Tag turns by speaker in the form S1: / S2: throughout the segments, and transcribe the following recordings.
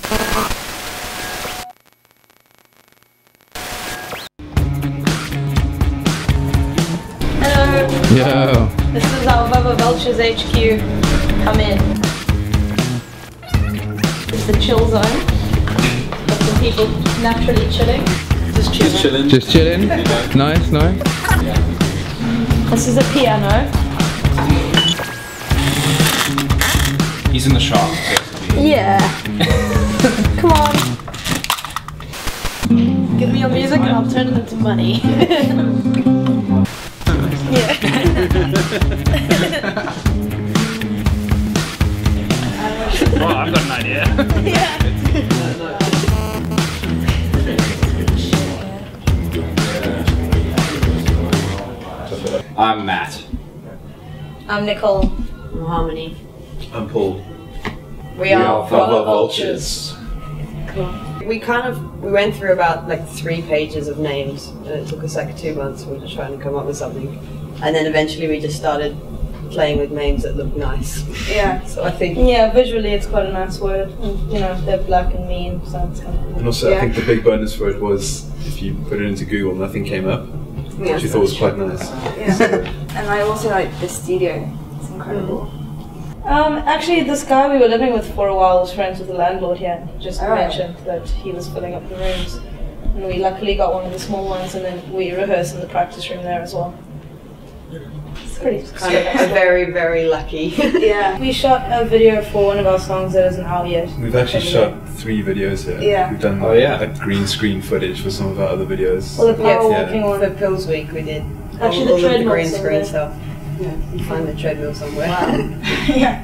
S1: Hello.
S2: Yo.
S1: This is our Vuvuvultures HQ. Come in. It's the chill zone. Got some people naturally chilling. Just chilling.
S2: Just chilling. Nice, nice.
S1: This is a piano.
S3: He's in the shop.
S1: Yeah. Come on. Give me your music and I'll turn it into money. Yeah.
S3: Oh, I've got an idea.
S1: Yeah.
S3: I'm Matt.
S1: I'm Nicole. I'm Harmony.
S4: I'm Paul.
S1: We are
S4: Vuvuvultures.
S1: Cool.
S5: We went through about like 3 pages of names, and it took us like 2 months. We were just trying to come up with something, and then eventually we just started playing with names that looked nice.
S1: Yeah.
S5: So I think.
S1: Yeah, visually it's quite a nice word. And, you know, they're black and mean, so it's kind of cool.
S4: And also, I think the big bonus for it was if you put it into Google, nothing came up, which you thought was quite nice.
S6: Yeah. And I also like the studio. It's incredible.
S1: Actually, this guy we were living with for a while was friends with the landlord here. He just
S6: Oh.
S1: mentioned that he was filling up the rooms. And we luckily got one of the small ones, and then we rehearsed in the practice room there as well. It's pretty
S5: Kind of very, very lucky.
S1: Yeah. We shot a video for one of our songs that isn't out yet.
S4: We've actually shot 3 videos here.
S1: Yeah.
S4: We've done like green screen footage for some of our other videos.
S1: Well, the power
S5: Yeah,
S1: walking
S5: for
S1: one.
S5: Pills Week we did.
S1: Actually,
S5: all
S1: the
S5: of
S1: treadmill
S5: green
S1: somewhere.
S5: screen stuff. Yeah, you find the treadmill somewhere.
S1: Yeah.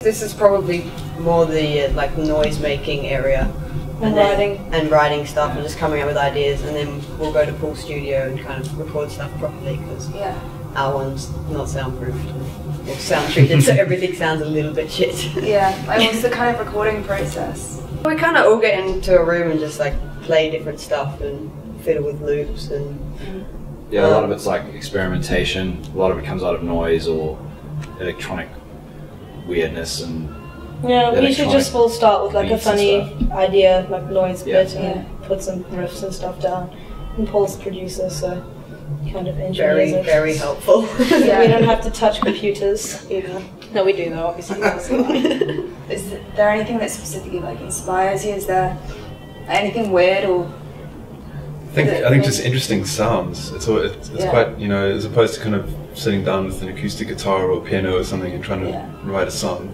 S5: This is probably more the like noise making area. and writing stuff and just coming up with ideas, and then we'll go to Paul's studio and kind of record stuff properly because our one's not soundproofed or sound treated, so everything sounds a little bit shit.
S6: Yeah, like what's the kind of recording process?
S5: We kind of all get into a room and just like play different stuff and fiddle with loops and.
S3: Yeah, a lot of it's like experimentation. A lot of it comes out of noise or electronic weirdness and.
S1: Yeah, we usually just will start with like a funny idea, like noise bit, and put some riffs and stuff down. And Paul's the producer, so he kind of engineers it.
S5: Very helpful.
S1: We don't have to touch computers either. No, we do though, obviously.
S6: Is there anything that specifically like inspires you? Is there anything weird or?
S4: I think just interesting sounds. It's quite, you know, as opposed to kind of sitting down with an acoustic guitar or piano or something and trying to write a song.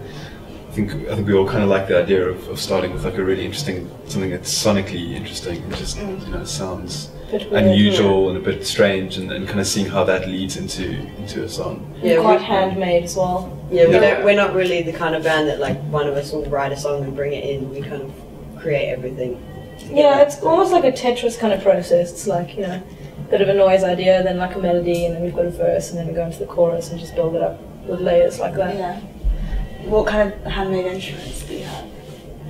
S4: I think we all kind of like the idea of starting with like a really interesting, something that's sonically interesting and just you know sounds unusual and a bit strange, and kind of seeing how that leads into a song.
S1: Yeah, quite handmade as well.
S5: Yeah, we're not really the kind of band that like one of us will write a song and bring it in. We kind of create everything.
S1: Yeah, it's almost like a Tetris kind of process. It's like, you know, a bit of a noise idea, then like a melody, and then we've got a verse, and then we go into the chorus and just build it up with layers like that.
S6: Yeah. What kind of handmade instruments do you have?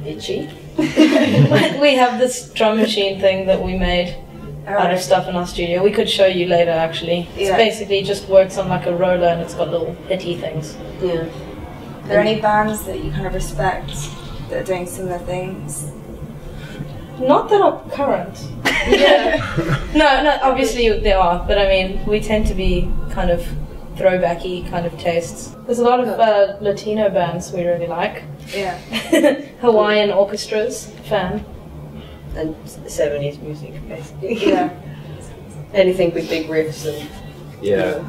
S1: Itchy. We have this drum machine thing that we made out of stuff in our studio. We could show you later, actually. It's basically just works on like a roller, and it's got little hitty things.
S5: Yeah.
S6: Are there any bands that you kind of respect that are doing similar things?
S1: Not that are current. No, obviously there are, but I mean, we tend to be kind of throwbacky kind of tastes. There's a lot of Latino bands we really like.
S6: Yeah.
S1: Hawaiian orchestras, fan.
S5: And 70s music, basically.
S6: Yeah.
S5: Anything with big riffs and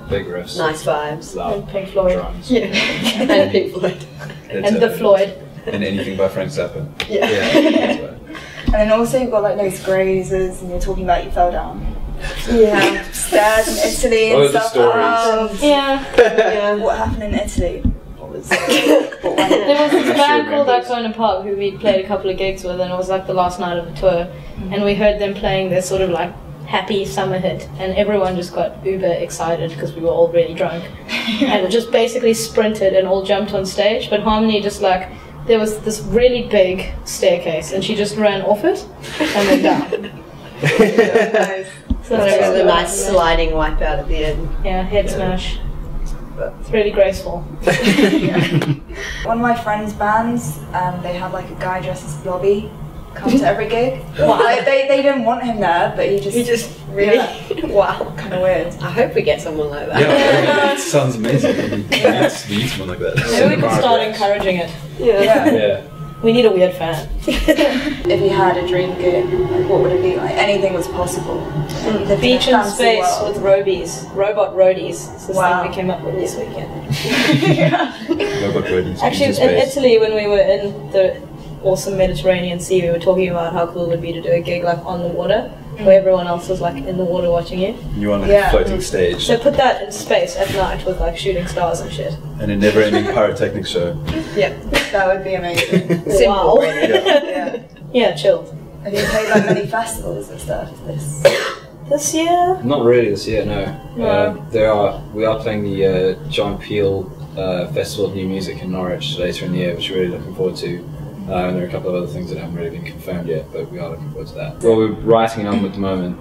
S3: big riffs,
S5: nice vibes.
S1: And Pink Floyd.
S3: Drums.
S5: Yeah. And Pink Floyd.
S1: And the Floyd.
S4: And anything by Frank Zappa.
S5: Yeah.
S6: And then also you've got like those grazers, and you're talking about you fell down.
S5: Yeah.
S6: Stairs in Italy and stuff.
S1: Yeah.
S6: What happened in Italy?
S1: There was this band called Icona Park who we played a couple of gigs with, and it was like the last night of the tour, and we heard them playing this sort of like happy summer hit, and everyone just got uber excited because we were all really drunk and just basically sprinted and all jumped on stage, but Harmony just like, there was this really big staircase and she just ran off it and went down. So
S5: there was a nice sliding wipeout at the end.
S1: Yeah, head smash. It's really graceful.
S6: One of my friends' bands, they had like a guy dressed as Blobby come to every gig. Like, they didn't want him there, but he just
S5: really wow,
S6: kind of weird.
S5: I hope we get someone like that.
S4: Yeah, it sounds amazing. We need someone like that.
S1: Maybe we could start encouraging it.
S3: Yeah.
S1: We need a weird fan.
S6: If you had a dream gig, like, what would it be like? Anything was possible.
S1: The beach in space with roadies, robot roadies. It's the thing we came up with this weekend.
S4: Robot roadies.
S1: Actually, in Italy, when we were in the awesome Mediterranean Sea, we were talking about how cool it would be to do a gig like on the water, where everyone else was like in the water watching you.
S4: You're on like a floating stage.
S1: So put that in space at night with like shooting stars and shit.
S4: And a never-ending pyrotechnic show.
S6: Yeah, that would be amazing.
S1: Wow.
S6: Yeah,
S1: chilled.
S6: Have you played like many festivals and stuff
S1: this year?
S3: Not really this year, no. We are playing the John Peel Festival of New Music in Norwich later in the year, which we're really looking forward to. And there are a couple of other things that haven't really been confirmed yet, but we are looking forward to that. Well, we're writing an album at the moment.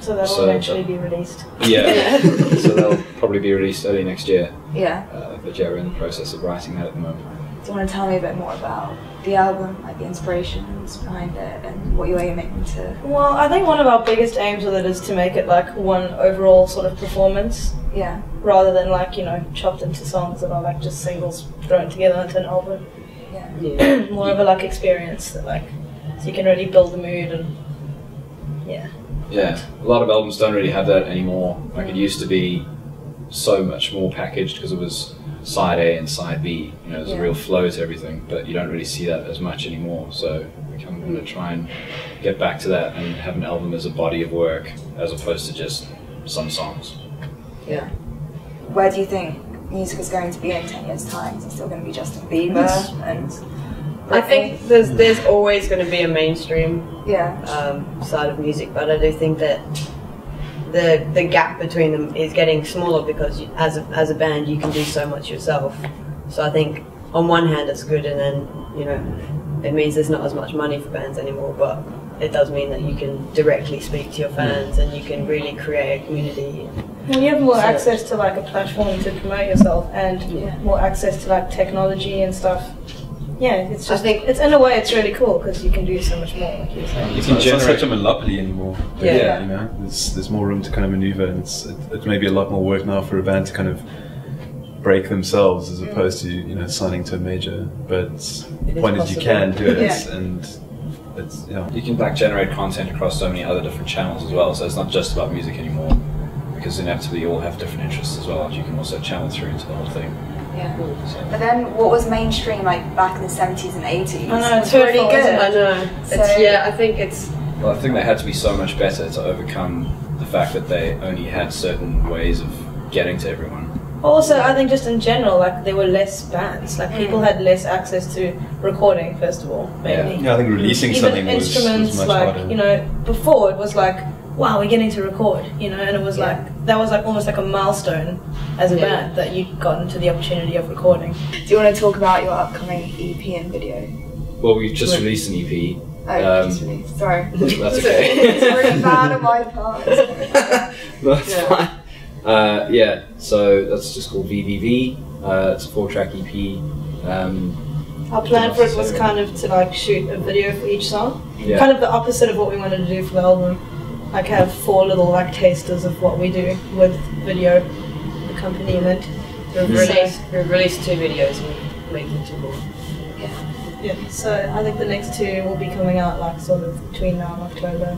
S1: So that will eventually be released.
S3: Yeah, so that'll probably be released early next year.
S6: Yeah.
S3: But yeah, we're in the process of writing that at the moment.
S6: Do you want to tell me a bit more about the album, like the inspirations behind it, and what you're aiming to?
S1: Well, I think one of our biggest aims with it is to make it like one overall sort of performance.
S6: Yeah.
S1: Rather than like, you know, chopped into songs that are like just singles thrown together into an album.
S6: Yeah.
S1: More of a like experience that like, so you can really build the mood and yeah.
S3: Yeah, a lot of albums don't really have that anymore. Like it used to be so much more packaged because it was side A and side B. You know, there's a real flow to everything, but you don't really see that as much anymore. So we're going to try and get back to that and have an album as a body of work as opposed to just some songs.
S6: Yeah. Where do you think music is going to be in 10 years' time? Is it still going to be Justin Bieber? And
S5: I think there's always going to be a mainstream
S6: Yeah.
S5: side of music, but I do think that the gap between them is getting smaller because as a band you can do so much yourself. So I think on one hand it's good, and then it means there's not as much money for bands anymore, but it does mean that you can directly speak to your fans and you can really create a community.
S1: Well, you have more access to like a platform to promote yourself, and more access to like technology and stuff. Yeah, it's just. I think it's in a way it's really cool because you can do so much more. Like you said.
S4: You can generate such a monopoly anymore. But
S5: Yeah.
S4: There's more room to kind of maneuver, and it's maybe a lot more work now for a band to kind of break themselves as opposed to signing to a major. But the point is you can do it, and it's
S3: you can like generate content across so many other different channels as well. So it's not just about music anymore, because inevitably you all have different interests as well. You can also channel through into the whole thing.
S6: Yeah. But then what was mainstream like back in the 70s and 80s?
S1: I know,
S6: it's really good.
S5: I know.
S6: So,
S5: I think it's.
S3: Well, I think they had to be so much better to overcome the fact that they only had certain ways of getting to everyone.
S1: Also, I think just in general, like there were less bands. Like people had less access to recording. First of all, maybe.
S4: Yeah, I think releasing
S1: even
S4: something
S1: instruments,
S4: was much
S1: like
S4: harder.
S1: before it was like, wow, we're getting to record, and it was like that was like almost like a milestone as a band that you got into the opportunity of recording.
S6: Do you want to talk about your upcoming EP and video?
S3: Well, we've just released an EP.
S6: Oh, just released. Sorry.
S3: That's okay.
S6: It's really bad on my part.
S3: That's fine. So that's just called VVV. It's a 4-track EP.
S1: Our plan for it was kind of to like shoot a video for each song.
S3: Yeah.
S1: Kind of the opposite of what we wanted to do for the album. Like have 4 little like tasters of what we do with video accompaniment.
S5: We've released 2 videos and we're making 2 more.
S1: Yeah. So I think the next 2 will be coming out like sort of between now and October.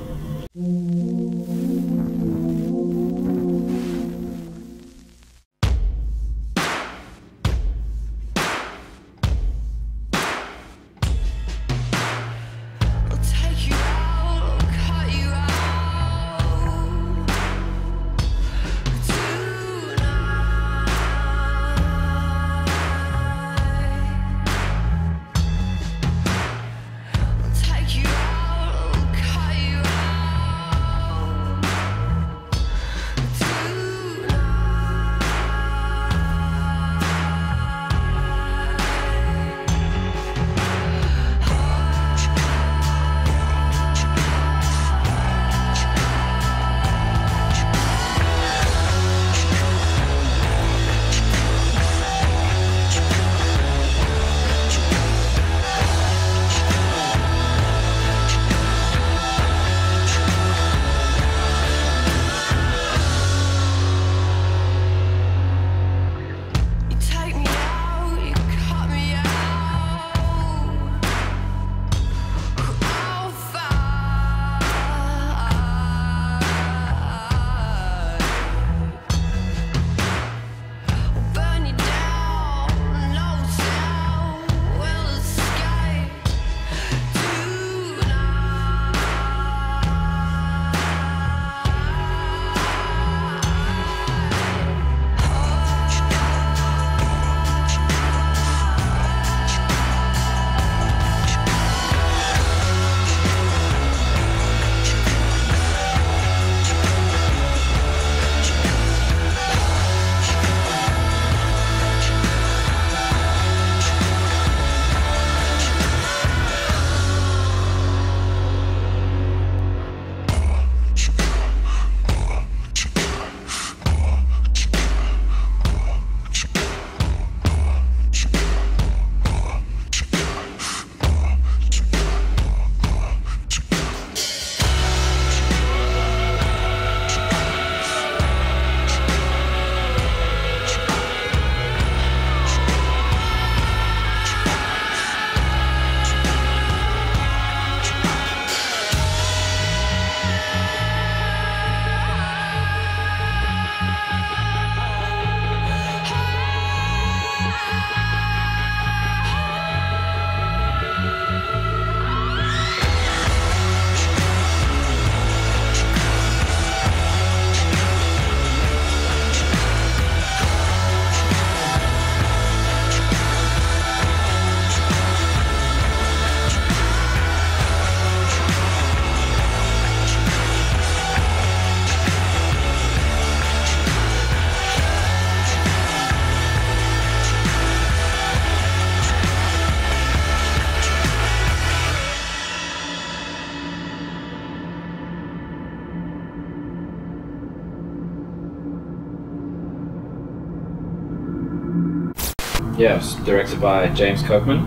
S3: Yeah, it was directed by James Kirkman,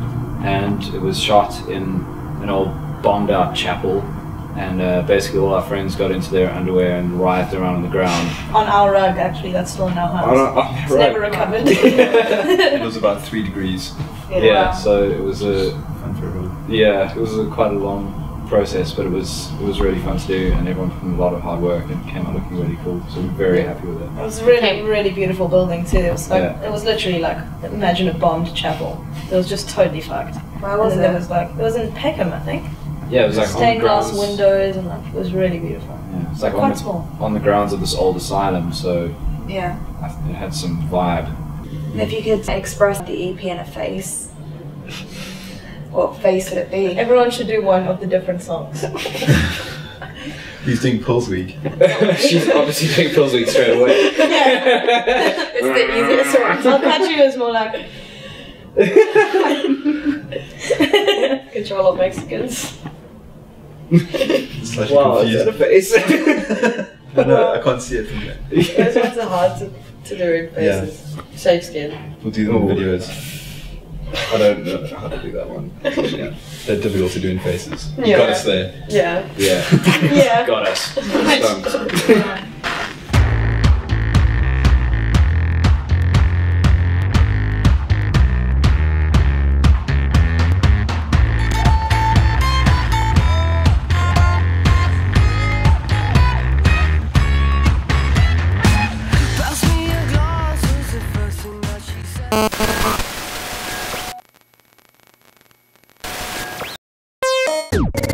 S3: and it was shot in an old bombed-out chapel. And basically all our friends got into their underwear and writhed around on the ground.
S1: On our rug, actually, that's still in our house. It's never recovered.
S4: It was about 3 degrees.
S3: Yeah, so it was
S4: Fun for everyone.
S3: it was quite a long process, but it was really fun to do, and everyone put in a lot of hard work and came out looking really cool. So we're very happy with it.
S1: It was really, really beautiful building too. It was like it was literally like, imagine a bombed chapel. It was just totally fucked.
S6: Where was it?
S1: It was in Peckham, I think.
S3: Yeah, it was like
S1: stained glass
S3: on the grounds.
S1: windows, and like it was really beautiful.
S3: Yeah, it's like
S1: quite small.
S3: on the grounds of this old asylum, so
S6: Yeah.
S3: it had some vibe.
S6: And if you could express the EP in a face, what face would it be?
S1: Everyone should do one of the different songs.
S4: He's doing Pulse Week.
S3: She's obviously doing Pills Week straight away.
S1: It's the easiest one. I'll catch you as more like Control of Mexicans.
S4: Slightly
S3: Wow,
S4: confused.
S3: is that a face?
S4: No, I can't see it from there.
S5: Those ones are hard to do in faces. Shave skin.
S4: We'll do them in videos. I don't know how to do that one. Yeah. They're difficult to do in faces. You got us there.
S5: Yeah.
S3: Yeah.
S1: Yeah.
S3: Got us. Stumped.
S7: Pass me a glass, was the first thing that she said.